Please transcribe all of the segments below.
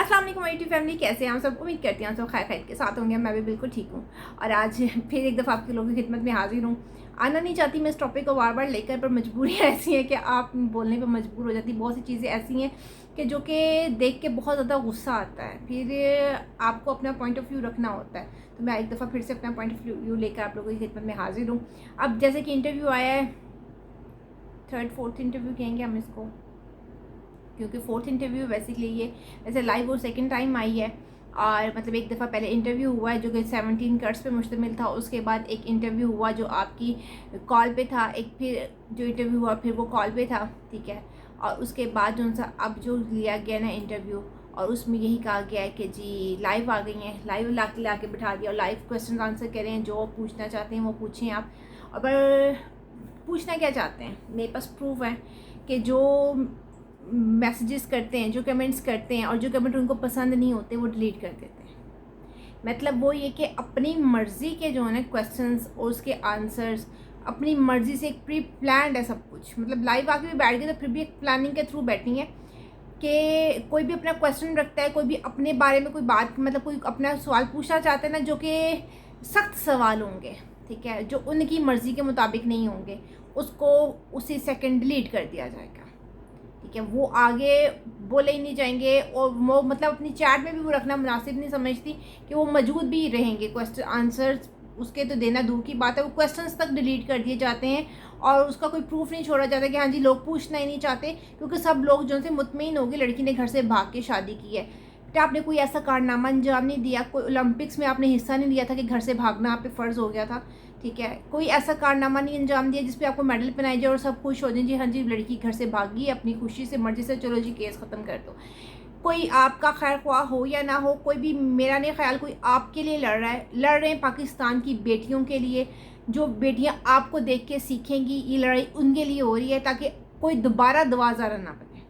अस्सलाम वालेकुम YouTube family, कैसे हैं आप सब। उम्मीद करती हैं आप सब खैर खैर के साथ होंगे। मैं भी बिल्कुल ठीक हूँ और आज फिर एक दफ़ा आपके लोगों की खिदमत में हाजिर हूँ। आना नहीं चाहती मैं इस टॉपिक को बार बार लेकर, पर मजबूरी ऐसी है कि आप बोलने पर मजबूर हो जाती। बहुत सी चीज़ें ऐसी हैं कि जो कि देख के बहुत ज़्यादा गुस्सा आता है, फिर आपको अपना पॉइंट ऑफ व्यू रखना होता है। तो मैं एक दफ़ा फिर से अपना पॉइंट ऑफ व्यू लेकर आप लोगों की खिदमत में हाजिर हूँ। अब जैसे कि इंटरव्यू आया है, थर्ड फोर्थ इंटरव्यू कहेंगे हम इसको, क्योंकि फोर्थ इंटरव्यू बेसिकली ये वैसे लाइव और सेकंड टाइम आई है। और मतलब एक दफ़ा पहले इंटरव्यू हुआ है जो कि 17 कट्स पे मुश्तमिल था। उसके बाद एक इंटरव्यू हुआ जो आपकी कॉल पे था, एक फिर जो इंटरव्यू हुआ फिर वो कॉल पे था, ठीक है। और उसके बाद जो सा अब जो लिया गया ना इंटरव्यू, और उसमें यही कहा गया है कि जी लाइव आ गई हैं, लाइव ला के बिठा दिया और लाइव क्वेश्चन आंसर कर रहे हैं। जो पूछना चाहते हैं वो पूछें आप। और पर पूछना क्या चाहते हैं, मेरे पास प्रूफ है कि जो मैसेजेस करते हैं, जो कमेंट्स करते हैं और जो कमेंट उनको पसंद नहीं होते वो डिलीट कर देते हैं। मतलब वो ये कि अपनी मर्ज़ी के जो है ना क्वेश्चंस और उसके आंसर्स अपनी मर्ज़ी से, एक प्री प्लान्ड है सब कुछ। मतलब लाइव आके भी बैठ गए तो फिर भी एक प्लानिंग के थ्रू बैठी है कि कोई भी अपना क्वेश्चन रखता है, कोई भी अपने बारे में कोई बात, मतलब कोई अपना सवाल पूछना चाहता है ना, जो कि सख्त सवाल होंगे, ठीक है, जो उनकी मर्ज़ी के मुताबिक नहीं होंगे, उसको उसी सेकंड डिलीट कर दिया जाएगा, ठीक है। वो आगे बोले ही नहीं जाएंगे और वो मतलब अपनी चैट में भी वो रखना मुनासिब नहीं समझती कि वो मौजूद भी रहेंगे। क्वेश्चन आंसर्स उसके तो देना दूर की बात है, वो क्वेश्चंस तक डिलीट कर दिए जाते हैं और उसका कोई प्रूफ नहीं छोड़ा जाता कि हाँ जी लोग पूछना ही नहीं चाहते, क्योंकि सब लोग जो से मुतमईन हो गए लड़की ने घर से भाग के शादी की है। बेटा आपने कोई ऐसा कारनामा अंजाम नहीं दिया, कोई ओलंपिक्स में आपने हिस्सा नहीं लिया था कि घर से भागना आप पे फ़र्ज़ हो गया था, ठीक है। कोई ऐसा कारनामा नहीं अंजाम दिया जिस पे आपको मेडल पहनाए जाए और सब खुश हो जाए जी हाँ जी लड़की घर से भागी अपनी खुशी से मर्जी से, चलो जी केस ख़त्म कर दो। कोई आपका खैर ख्वाह हो या ना हो, कोई भी, मेरा नहीं ख्याल कोई आपके लिए लड़ रहे हैं पाकिस्तान की बेटियों के लिए। जो बेटियां आपको देख के सीखेंगी, ये लड़ाई उनके लिए हो रही है ताकि कोई दोबारा दरवाज़ा ना बने,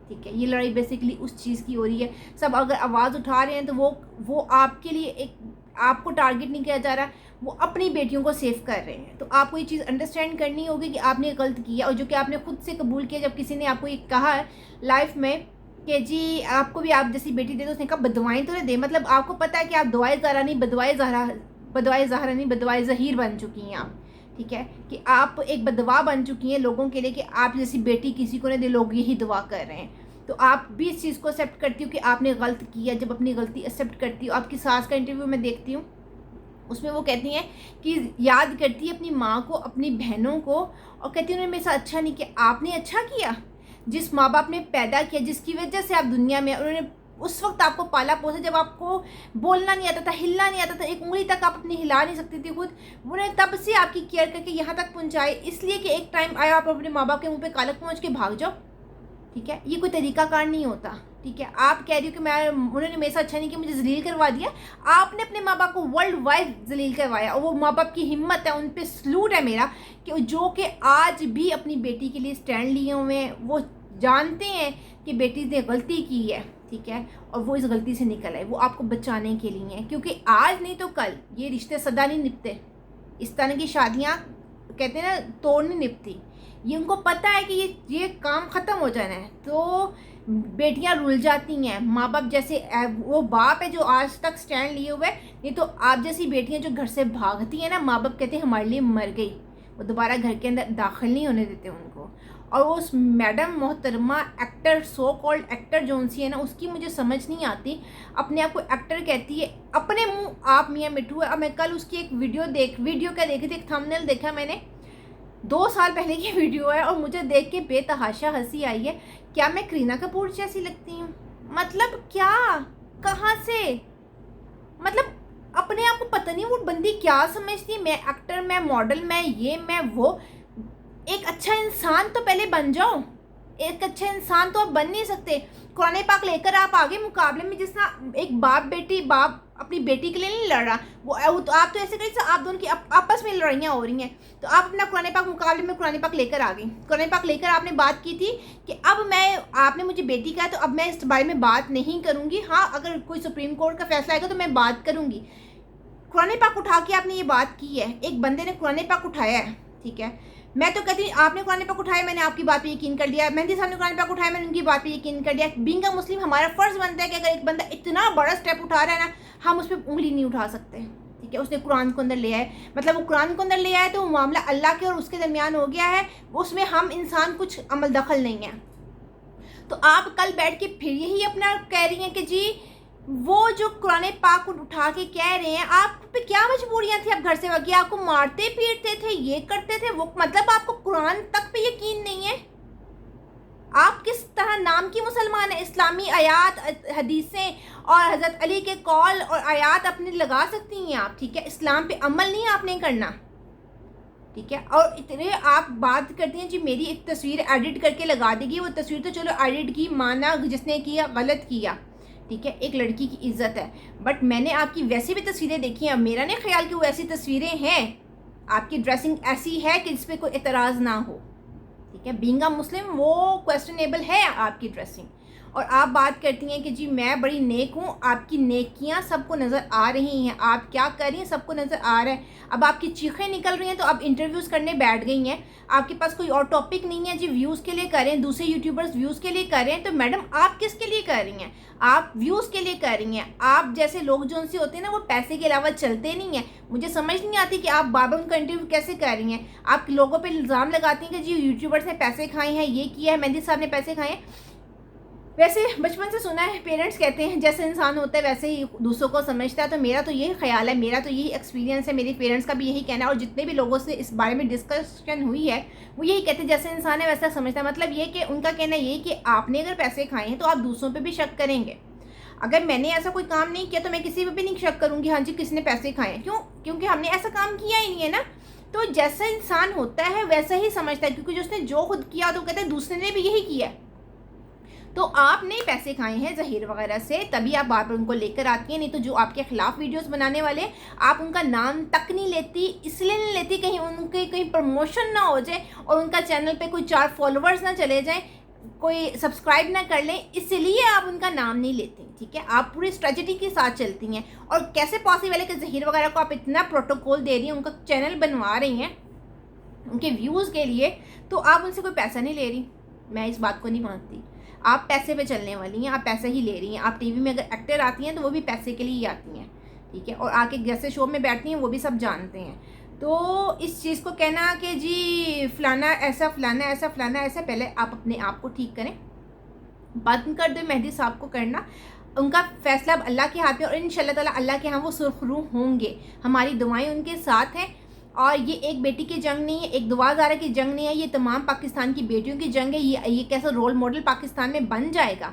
ठीक है। ये लड़ाई बेसिकली उस चीज़ की हो रही है। सब अगर आवाज़ उठा रहे हैं तो वो आपके लिए, एक आपको टारगेट नहीं किया जा रहा, वो अपनी बेटियों को सेव कर रहे हैं। तो आपको ये चीज़ अंडरस्टैंड करनी होगी कि आपने गलत किया, और जो कि आपने खुद से कबूल किया। जब किसी ने आपको ये कहा है लाइफ में कि जी आपको भी आप जैसी बेटी दे दो, उसने कहा बदवाएँ तो दे, मतलब आपको पता है कि आप दुआए ज़हरा नहीं बदवाए ज़हीर बन चुकी हैं आप, ठीक है, कि आप एक बदवा बन चुकी हैं लोगों के लिए कि आप जैसी बेटी किसी को नहीं दे, लोग यही दुआ कर रहे हैं। तो आप भी इस चीज़ को एक्सेप्ट करती हो कि आपने गलत किया। जब अपनी गलती एक्सेप्ट करती हो, आपकी सास का इंटरव्यू मैं देखती हूँ, उसमें वो कहती हैं कि याद करती है अपनी माँ को, अपनी बहनों को, और कहती है उन्होंने मेरे साथ अच्छा नहीं किया। आपने अच्छा किया, जिस माँ बाप ने पैदा किया, जिसकी वजह से आप दुनिया में, उन्होंने उस वक्त आपको पाला पोसा जब आपको बोलना नहीं आता था, हिलना नहीं आता था, एक उंगली तक आप अपनी हिला नहीं सकती थी खुद, उन्होंने तब से आपकी केयर करके यहाँ तक पहुँचाए, इसलिए कि एक टाइम आया आप अपने माँ बाप के मुँह पे कालक पहुँच के भाग जाओ, ठीक है। ये कोई तरीकाकार नहीं होता, ठीक है। आप कह रही हो कि मैं, उन्होंने मेरे साथ अच्छा नहीं किया, मुझे जलील करवा दिया। आपने अपने माँ बाप को वर्ल्ड वाइड जलील करवाया, और वो माँ बाप की हिम्मत है, उन पे सलूट है मेरा, कि जो कि आज भी अपनी बेटी के लिए स्टैंड लिए हुए हैं। वो जानते हैं कि बेटी ने गलती की है, ठीक है, और वो इस गलती से निकल आए, वो आपको बचाने के लिए हैं, क्योंकि आज नहीं तो कल ये रिश्ते सदा नहीं निपते। इस तरह की शादियाँ कहते हैं ना तोड़ नहीं निपती। ये उनको पता है कि ये काम ख़त्म हो जाना है, तो बेटियां रुल जाती हैं। माँ बाप जैसे, वो बाप है जो आज तक स्टैंड लिए हुए, नहीं तो आप जैसी बेटियां जो घर से भागती हैं ना, माँ बाप कहते हैं हमारे लिए मर गई, वो दोबारा घर के अंदर दाखिल नहीं होने देते उनको। और वो उस मैडम मोहतरमा एक्टर, सो कॉल्ड एक्टर जो सी है ना, उसकी मुझे समझ नहीं आती, अपने आप को एक्टर कहती है, अपने मुँह आप मियाँ मिठू है। अब मैं कल उसकी एक वीडियो क्या देखी थी, एक थंबनेल देखा मैंने, 2 साल पहले की वीडियो है, और मुझे देख के बेतहाशा हंसी आई है। क्या मैं करीना कपूर जैसी लगती हूँ? मतलब क्या, कहाँ से, मतलब अपने आप को पता नहीं वो बंदी क्या समझती है, मैं एक्टर, मैं मॉडल, मैं ये मैं वो। एक अच्छा इंसान तो पहले बन जाओ। एक अच्छा इंसान तो आप बन नहीं सकते। कुरान पाक लेकर आप आगे मुकाबले में, जिस तरह एक बाप अपनी बेटी के लिए नहीं लड़ रहा, वो तो आप तो ऐसे करें आप दोनों की आपस में लड़ाइयाँ हो रही हैं, तो आप अपना कुरान पाक मुकाबले में कुरान पाक लेकर आ गई। कुरान पाक लेकर आपने बात की थी कि अब मैं, आपने मुझे बेटी कहा तो अब मैं इस बारे में बात नहीं करूँगी, हाँ अगर कोई सुप्रीम कोर्ट का फैसला आएगा तो मैं बात करूँगी। कुरान पाक उठा के आपने ये बात की है, एक बंदे ने कुरान पाक उठाया है, ठीक है, मैं तो कहती हूँ आपने कुरान पाक उठाया, मैंने आपकी बात पे यकीन कर लिया, मेहंदी साहब ने कुरान पाक उठाया, मैंने उनकी बात पे यकीन कर लिया। बीइंग अ मुस्लिम हमारा फ़र्ज़ बनता है कि अगर एक बंदा इतना बड़ा स्टेप उठा रहा है ना, हम उस पर उंगली नहीं उठा सकते, ठीक है। उसने कुरान को अंदर ले आया, मतलब वो कुरान को अंदर ले आया तो वो मामला अल्लाह के और उसके दरमियान हो गया है, उसमें हम इंसान कुछ अमल दखल नहीं है। तो आप कल बैठ के फिर यही अपना कह रही हैं कि जी वो जो कुरान पाक को उठा के कह रहे हैं, आप पे क्या मजबूरियां थी? आप घर से वाकई आपको मारते पीटते थे, ये करते थे वो, मतलब आपको कुरान तक पे यकीन नहीं है? आप किस तरह नाम की मुसलमान है? इस्लामी आयात हदीसें और हज़रत अली के कौल और आयात अपने लगा सकती हैं आप, ठीक है। इस्लाम पे अमल नहीं आपने करना, ठीक है। और इतने आप बात करती हैं जी मेरी एक तस्वीर एडिट करके लगा देगी, वो तस्वीर तो चलो एडिट की, माना जिसने किया गलत किया, ठीक है, एक लड़की की इज्जत है, बट मैंने आपकी वैसे भी तस्वीरें देखी हैं, मेरा नहीं ख्याल कि वो ऐसी तस्वीरें हैं, आपकी ड्रेसिंग ऐसी है कि जिस पर कोई एतराज़ ना हो, ठीक है। बीइंग अ मुस्लिम वो क्वेश्चनेबल है आपकी ड्रेसिंग। और आप बात करती हैं कि जी मैं बड़ी नेक हूँ, आपकी नेकियाँ सबको नज़र आ रही हैं, आप क्या कर रही हैं सबको नज़र आ रहा है। अब आपकी चीखें निकल रही हैं तो आप इंटरव्यूज़ करने बैठ गई हैं, आपके पास कोई और टॉपिक नहीं है जी, व्यूज़ के लिए कर रहे हैं, दूसरे यूट्यूबर्स व्यूज़ के लिए कर रहे हैं, तो मैडम आप किसके लिए कर रही हैं? आप व्यूज़ के लिए कर रही हैं। आप जैसे लोग जो उनसे होते हैं ना, वो पैसे के अलावा चलते नहीं हैं। मुझे समझ नहीं आती कि आप बार बार उनका इंटरव्यू कैसे कर रही हैं। आप लोगों पर इल्ज़ाम लगाती हैं कि जी यूट्यूबर्स ने पैसे खाए हैं, ये किया है, मेहंदी साहब ने पैसे खाए हैं। वैसे बचपन से सुना है, पेरेंट्स कहते हैं जैसे इंसान होता है वैसे ही दूसरों को समझता है, तो मेरा तो यही ख्याल है, मेरा तो यही एक्सपीरियंस है, मेरे पेरेंट्स का भी यही कहना है, और जितने भी लोगों से इस बारे में डिस्कशन हुई है वो यही कहते हैं जैसे इंसान है वैसा समझता है। मतलब ये कि उनका कहना ये कि आपने अगर पैसे खाए हैं तो आप दूसरों पर भी शक करेंगे। अगर मैंने ऐसा कोई काम नहीं किया तो मैं किसी पर भी नहीं शक करूँगी, हाँ जी किसने पैसे खाए हैं, क्यों? क्योंकि हमने ऐसा काम किया ही नहीं है ना। तो जैसा इंसान होता है वैसा ही समझता है, क्योंकि उसने जो खुद किया तो कहते हैं दूसरे ने भी यही किया है। तो आपने पैसे खाए हैं ज़हीर वगैरह से, तभी आप बार बार उनको लेकर आती हैं, नहीं तो जो आपके ख़िलाफ़ वीडियोस बनाने वाले आप उनका नाम तक नहीं लेती। इसलिए नहीं लेती कहीं उनके कहीं प्रमोशन ना हो जाए और उनका चैनल पे कोई 4 फॉलोअर्स ना चले जाएं, कोई सब्सक्राइब ना कर लें, इसलिए आप उनका नाम नहीं लेती, ठीक है। आप पूरी स्ट्रेटजी के साथ चलती हैं। और कैसे पॉसिबल है कि ज़हीर वगैरह को आप इतना प्रोटोकॉल दे रही हैं, उनका चैनल बनवा रही हैं उनके व्यूज़ के लिए, तो आप उनसे कोई पैसा नहीं ले रही? मैं इस बात को नहीं मानती। आप पैसे पे चलने वाली हैं, आप पैसे ही ले रही हैं। आप टीवी में अगर एक्टर आती हैं तो वो भी पैसे के लिए ही आती हैं, ठीक है। और आके जैसे शो में बैठती हैं वो भी सब जानते हैं। तो इस चीज़ को कहना कि जी फ़लाना ऐसा, फ़लाना ऐसा, फ़लाना ऐसा, पहले आप अपने आप को ठीक करें, बंद कर दें मेहंदी साहब को करना। उनका फ़ैसला अब अल्लाह के हाथ में, और इंशाल्लाह ताला अल्लाह के यहाँ वो सुरखरू होंगे। हमारी दुआएं उनके साथ हैं। और ये एक बेटी की जंग नहीं है, एक दुआज़ारा की जंग नहीं है, ये तमाम पाकिस्तान की बेटियों की जंग है। ये कैसा रोल मॉडल पाकिस्तान में बन जाएगा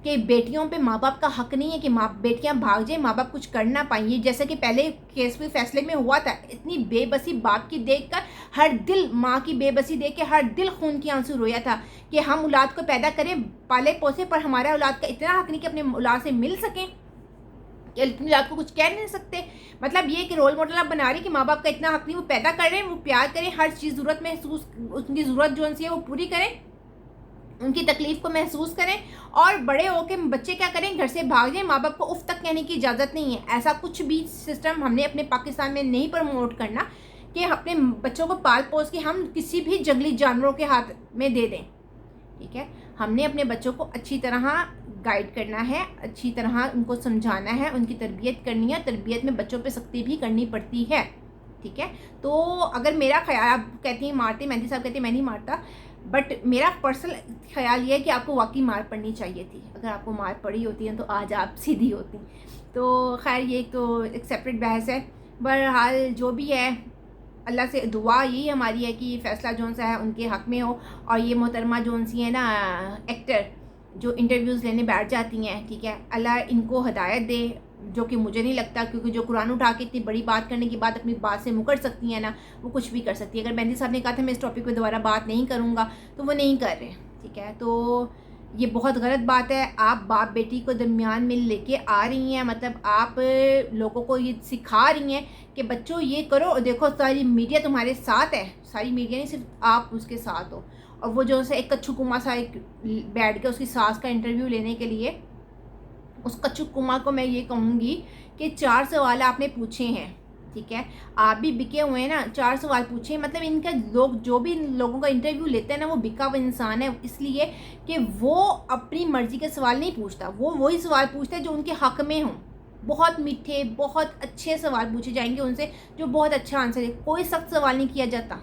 कि बेटियों पे माँ बाप का हक नहीं है कि बेटियाँ भाग जाएं, माँ बाप कुछ कर ना पाएँ। ये जैसे कि पहले केस में फैसले में हुआ था, इतनी बेबसी बाप की देखकर हर दिल, माँ की बेबसी देख के हर दिल खून की आंसू रोया था कि हम औलाद को पैदा करें, पाले पोसे, पर हमारा औलाद का इतना हक नहीं कि अपने औलाद से मिल सकें, कि आपको कुछ कह नहीं सकते। मतलब ये कि रोल मॉडल आप बना रही कि माँ बाप का इतना हक नहीं, वो पैदा कर रहे हैं, वो प्यार करें, हर चीज़ ज़रूरत महसूस, उनकी ज़रूरत जो सी है वो पूरी करें, उनकी तकलीफ़ को महसूस करें, और बड़े होकर बच्चे क्या करें, घर से भाग जाएं, माँ बाप को उफ तक कहने की इजाज़त नहीं है। ऐसा कुछ भी सिस्टम हमने अपने पाकिस्तान में नहीं प्रमोट करना कि अपने बच्चों को पाल पोस के हम किसी भी जंगली जानवरों के हाथ में दे दें, ठीक है। हमने अपने बच्चों को अच्छी तरह गाइड करना है, अच्छी तरह उनको समझाना है, उनकी तरबियत करनी है। तरबियत में बच्चों पे सख्ती भी करनी पड़ती है, ठीक है। तो अगर मेरा ख्याल, आप कहती हैं मारते, मेहंदी साहब कहती हैं मैं नहीं मारता, बट मेरा पर्सनल ख्याल ये है कि आपको वाकई मार पड़नी चाहिए थी। अगर आपको मार पड़ी होती है तो आज आप सीधी होती। तो खैर ये तो एक सेपरेट बहस है। बहरहाल जो भी है, अल्लाह से दुआ यही हमारी है कि ये फ़ैसला जौन सा है उनके हक़ में हो। और ये मोहतरमा जौन सी है ना एक्टर जो इंटरव्यूज़ लेने बैठ जाती हैं, ठीक है, अल्लाह इनको हिदायत दे, जो कि मुझे नहीं लगता, क्योंकि जो कुरान उठा के इतनी बड़ी बात करने के बाद अपनी बात से मुकर सकती हैं ना, वो कुछ भी कर सकती है। अगर मेहंदी साहब ने कहा था मैं इस टॉपिक पे दोबारा बात नहीं करूँगा, तो वो नहीं कर रहे, ठीक है। तो ये बहुत गलत बात है। आप बाप बेटी को दरमियान में लेके आ रही हैं, मतलब आप लोगों को ये सिखा रही हैं कि बच्चों ये करो, और देखो सारी मीडिया तुम्हारे साथ है, सारी मीडिया नहीं, सिर्फ आप उसके साथ हो। और वो जो से एक कच्छू कुमार सा एक बैठ के उसकी सास का इंटरव्यू लेने के लिए, उस कच्छू कुमार को मैं ये कहूँगी कि 4 सवाल आपने पूछे हैं, ठीक है, आप भी बिके हुए हैं ना, 4 सवाल पूछे। मतलब इनका लोग जो भी इन लोगों का इंटरव्यू लेते हैं ना, वो बिका हुआ इंसान है, इसलिए कि वो अपनी मर्जी के सवाल नहीं पूछता, वो वही सवाल पूछता है जो उनके हक में हों। बहुत मीठे, बहुत अच्छे सवाल पूछे जाएंगे उनसे, जो बहुत अच्छा आंसर है। कोई सख्त सवाल नहीं किया जाता,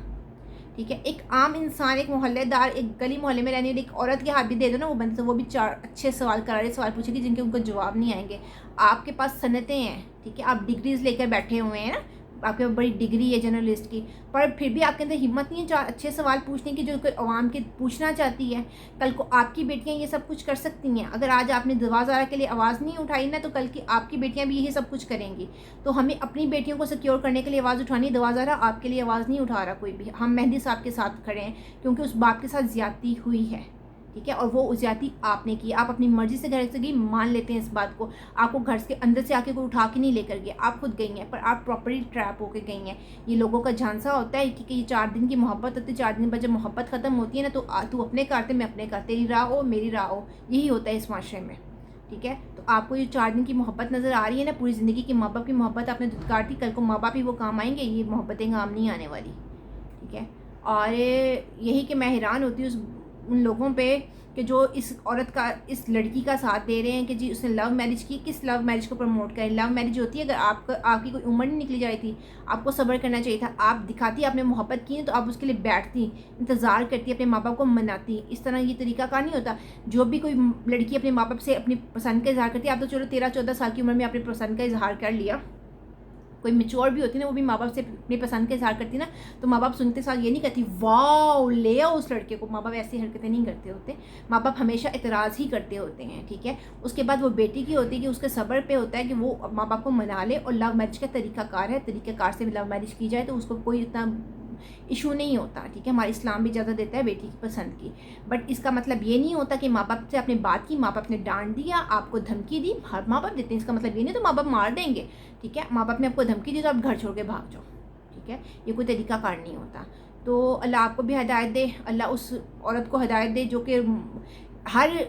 ठीक है। एक आम इंसान, एक मोहल्लेदार, एक गली मोहल्ले में रहने वाली एक औरत के हाथ भी दे दो ना, वो बंदे, वो भी 4 अच्छे सवाल, करारे सवाल पूछेगी जिनके उनको जवाब नहीं आएंगे। आपके पास सनतें हैं, ठीक है, आप डिग्रीज लेकर बैठे हुए हैं ना, आपके पास बड़ी डिग्री है जर्नलिस्ट की, पर फिर भी आपके अंदर हिम्मत नहीं है 4 अच्छे सवाल पूछने की जो कोई आवाम के पूछना चाहती है। कल को आपकी बेटियां ये सब कुछ कर सकती हैं। अगर आज आपने दरवाज़ा के लिए आवाज़ नहीं उठाई ना, तो कल की आपकी बेटियां भी यही सब कुछ करेंगी। तो हमें अपनी बेटियों को सिक्योर करने के लिए आवाज़ उठानी है। दरवाज़ा आपके लिए आवाज़ नहीं उठा रहा कोई भी। हम मेहंदी साहब के साथ खड़े हैं क्योंकि उस बाप के साथ ज़्यादती हुई है, ठीक है, और वो ज़्यादती आपने की। आप अपनी मर्ज़ी से घर से गई, मान लेते हैं इस बात को। आपको घर के अंदर से आके कोई उठा के नहीं लेकर गया, आप खुद गई हैं, पर आप प्रॉपर्ली ट्रैप होकर गई हैं। ये लोगों का झांसा होता है कि ये 4 दिन की मोहब्बत होती है, 4 दिन बाद जब मोहब्बत ख़त्म होती है ना, तो तू अपने करते, मैं अपने कर, तेरी राह हो मेरी राह हो, यही होता है इस माशरे में, ठीक है। तो आपको ये 4 दिन की मोहब्बत नज़र आ रही है ना, पूरी ज़िंदगी की माँ बाप की मोहब्बत आपने दुत्कार दी, कल को माँ बाप ही वो काम आएंगे, ये मोहब्बतें काम नहीं आने वाली, ठीक है। और यही कि मैं हैरान होती हूँ उन लोगों पे कि जो इस औरत का, इस लड़की का साथ दे रहे हैं कि जी उसने लव मैरिज की। किस लव मैरिज को प्रमोट करें? लव मैरिज होती है अगर आपकी कोई उम्र नहीं निकली जाती थी, आपको सब्र करना चाहिए था। आप दिखाती आपने मोहब्बत की तो आप उसके लिए बैठती, इंतज़ार करती, अपने माँ बाप को मनाती। इस तरह ये तरीका का नहीं होता। जो भी कोई लड़की अपने माँ बाप से अपनी पसंद का इजहार करती है, आप तो चलो 13-14 साल की उम्र में अपनी पसंद का इजहार कर लिया, कोई मेच्योर भी होती ना, वो भी माँ बाप से अपनी पसंद के इजहार करती ना, तो माँ बाप सुनते साथ ये नहीं कहती वाओ ले आओ उस लड़के को। माँ बाप ऐसी हरकतें नहीं करते होते। माँ बाप हमेशा इतराज़ ही करते होते हैं, ठीक है। उसके बाद वो बेटी की होती है कि उसके सब्र पे होता है कि वो माँ बाप को मना ले, और लव मैरिज का तरीकाकार है, तरीक़ाकार से भी लव मैरिज की जाए तो उसको कोई इतना इशू नहीं होता, ठीक है। हमारा इस्लाम भी इजाज़त देता है बेटी की पसंद की। बट इसका मतलब ये नहीं होता कि माँ बाप से आपने बात की, माँ बाप ने डांट दिया, आपको धमकी दी। हर माँ बाप देते हैं, इसका मतलब ये नहीं तो माँ बाप मार देंगे, ठीक है। माँ बाप ने आपको धमकी दी तो आप घर छोड़ के भाग जाओ, ठीक है। ये कोई तरीकाकार नहीं होता। तो अल्लाह आपको भी हिदायत दे, अल्लाह उस औरत को हिदायत दे जो कि हर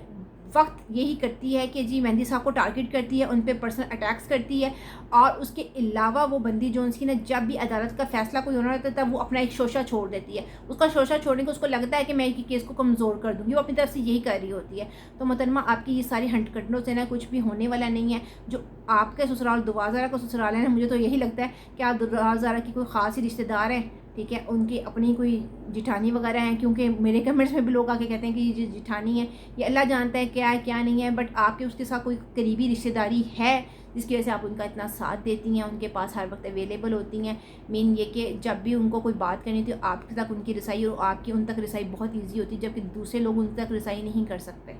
वक्त यही करती है कि जी मेहंदी साहब को टारगेट करती है, उन पे पर्सनल अटैक्स करती है। और उसके अलावा वो बंदी जो उसकी ना, जब भी अदालत का फैसला कोई होना रहता है तब वो अपना एक शोशा छोड़ देती है। उसका शोशा छोड़ने को उसको लगता है कि मैं एक केस को कमज़ोर कर दूँगी, वो अपनी तरफ से यही कर रही होती है। तो मोहतरमा आपकी ये सारी हंटकटनों से ना कुछ भी होने वाला नहीं है। जो आपके ससुराल दुआज़ारा का ससुराल है ना, मुझे तो यही लगता है कि आप दुआज़ारा की कोई ख़ास ही रिश्तेदार हैं, ठीक है। उनकी अपनी कोई जिठानी वगैरह हैं, क्योंकि मेरे कमेंट्स में भी लोग आके कहते हैं कि ये जिठानी है, ये अल्लाह जानता है क्या है क्या नहीं है। बट आपके उसके साथ कोई करीबी रिश्तेदारी है जिसकी वजह से आप उनका इतना साथ देती हैं, उनके पास हर वक्त अवेलेबल होती हैं। मीन ये कि जब भी उनको कोई बात करनी थी आपके तक उनकी रसाई और आपकी उन तक रसाई बहुत ईजी होती, जबकि दूसरे लोग उन तक रसाई नहीं कर सकते,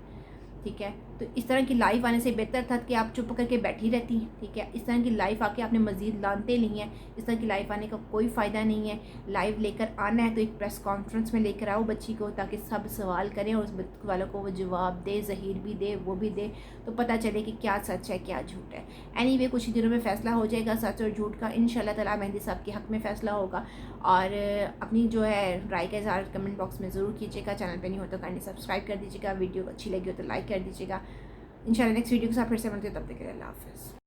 ठीक है। तो इस तरह की लाइफ आने से बेहतर था कि आप चुप करके बैठी रहती, ठीक है। इस तरह की लाइफ आके आपने मज़ीद लानते ली हैं। इस तरह की लाइफ आने का कोई फ़ायदा नहीं है। लाइव लेकर आना है तो एक प्रेस कॉन्फ्रेंस में लेकर आओ बच्ची को, ताकि सब सवाल करें और उस बच्चे वालों को वो जवाब दे, ज़हीर भी दे, वो भी दे, तो पता चले कि क्या सच है क्या झूठ है। एनीवे कुछ ही दिनों में फ़ैसला हो जाएगा सच और झूठ का, इंशाल्लाह ताला मेहंदी साहब के हक़ में फ़ैसला होगा। और अपनी जो है राय का इज़हार कमेंट बॉक्स में ज़रूर कीजिएगा। चैनल पर नहीं हो तो काइंडली सब्सक्राइब कर दीजिएगा। वीडियो अच्छी लगी हो तो लाइक कर दीजिएगा। इंशाल्लाह नेक्स्ट वीडियो के साथ फिर से मिलते हैं, तब तक के लिए अल्लाह हाफ़िज़।